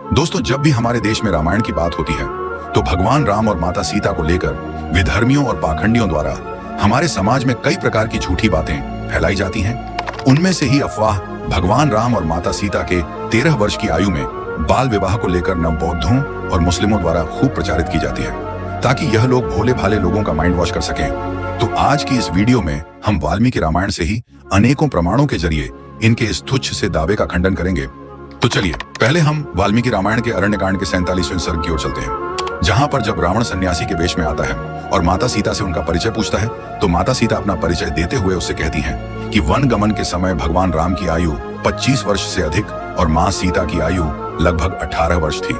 दोस्तों, जब भी हमारे देश में रामायण की बात होती है तो भगवान राम और माता सीता को लेकर विधर्मियों और पाखंडियों द्वारा हमारे समाज में कई प्रकार की झूठी बातें फैलाई जाती हैं। उनमें से ही अफवाह भगवान राम और माता सीता के 13 वर्ष की आयु में बाल विवाह को लेकर नवबौद्धों और मुस्लिमों द्वारा खूब प्रचारित की जाती है, ताकि यह लोग भोले भाले लोगों का माइंड वॉश कर सकें। तो आज की इस वीडियो में हम वाल्मीकि रामायण से ही अनेकों प्रमाणों के जरिए इनके इस तुच्छ से दावे का खंडन करेंगे। तो चलिए पहले हम वाल्मीकि रामायण के अरण्यकांड के 47वें सर्ग की ओर चलते हैं, जहां पर जब रावण सन्यासी के वेश में आता है और माता सीता से उनका परिचय पूछता है तो माता सीता अपना परिचय देते हुए उससे कहती हैं कि वन गमन के समय भगवान राम की आयु 25 वर्ष से अधिक और मां सीता की आयु लगभग 18 वर्ष थी।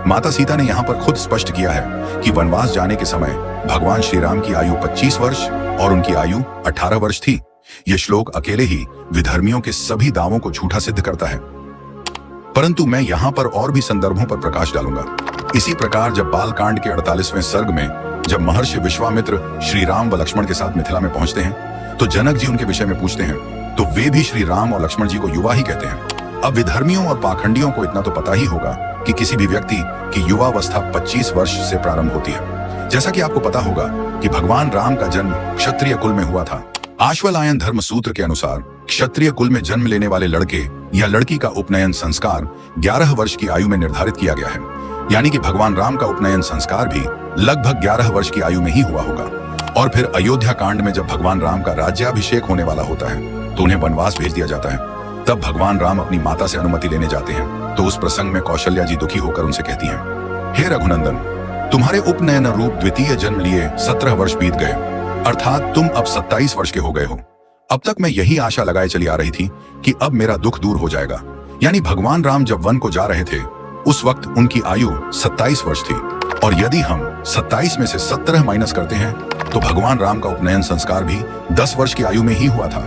माता सीता ने यहाँ पर खुद स्पष्ट किया है कि वनवास जाने के समय भगवान श्री राम की आयु 25 वर्ष और उनकी आयु 18 वर्ष थी। यह श्लोक अकेले ही विधर्मियों के सभी दावों को झूठा सिद्ध करता है, परंतु मैं यहाँ पर और भी संदर्भों पर प्रकाश डालूंगा। इसी प्रकार जब बालकांड के 48वें सर्ग में जब महर्षि विश्वामित्र श्री राम व लक्ष्मण के साथ मिथिला में पहुंचते हैं तो जनक जी उनके विषय में पूछते हैं तो वे भी श्री राम और लक्ष्मण जी को युवा ही कहते हैं। अब विधर्मियों और पाखंडियों को इतना तो पता ही होगा कि किसी भी व्यक्ति की युवावस्था 25 वर्ष से प्रारंभ होती है। जैसा कि आपको पता होगा कि भगवान राम का जन्म क्षत्रिय कुल में हुआ था। आश्वलायन धर्म सूत्र के अनुसार क्षत्रिय कुल में जन्म लेने वाले लड़के या लड़की का उपनयन संस्कार 11 वर्ष की आयु में निर्धारित किया गया है, यानी कि भगवान राम का उपनयन संस्कार भी लगभग 11 वर्ष की आयु में ही हुआ होगा। और फिर अयोध्या कांड में जब भगवान राम का राज्याभिषेक होने वाला होता है तो उन्हें वनवास भेज दिया जाता है। तब भगवान राम अपनी माता से अनुमति लेने जाते हैं तो उस प्रसंग में कौशल्या जी दुखी होकर उनसे कहती हैं, हे रघुनंदन, तुम्हारे उपनयन रूप द्वितीय जन्म लिए 17 वर्ष बीत गए, अर्थात तुम अब 27 वर्ष के हो गए हो। अब तक मैं यही आशा लगाए चली आ रही थी कि अब मेरा दुख दूर हो जाएगा। यानी भगवान राम जब वन को जा रहे थे उस वक्त उनकी आयु 27 वर्ष थी, और यदि हम 27 में से 17 माइनस करते हैं तो भगवान राम का उपनयन संस्कार भी 10 वर्ष की आयु में ही हुआ था।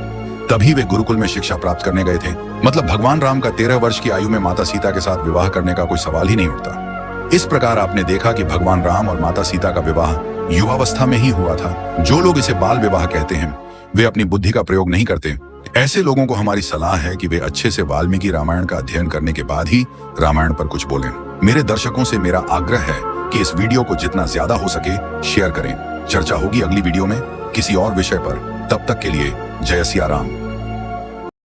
तभी वे गुरुकुल में शिक्षा प्राप्त करने गए थे। मतलब भगवान राम का 13 वर्ष की आयु में माता सीता के साथ विवाह करने का कोई सवाल ही नहीं उठता। इस प्रकार आपने देखा कि भगवान राम और माता सीता का विवाह युवावस्था में ही हुआ था। जो लोग इसे बाल विवाह कहते हैं वे अपनी बुद्धि का प्रयोग नहीं करते। ऐसे लोगों को हमारी सलाह है कि वे अच्छे से वाल्मीकि रामायण का अध्ययन करने के बाद ही रामायण पर कुछ बोलें। मेरे दर्शकों से मेरा आग्रह है कि इस वीडियो को जितना ज्यादा हो सके शेयर करें। चर्चा होगी अगली वीडियो में किसी और विषय पर। तब तक के लिए जय सिया राम।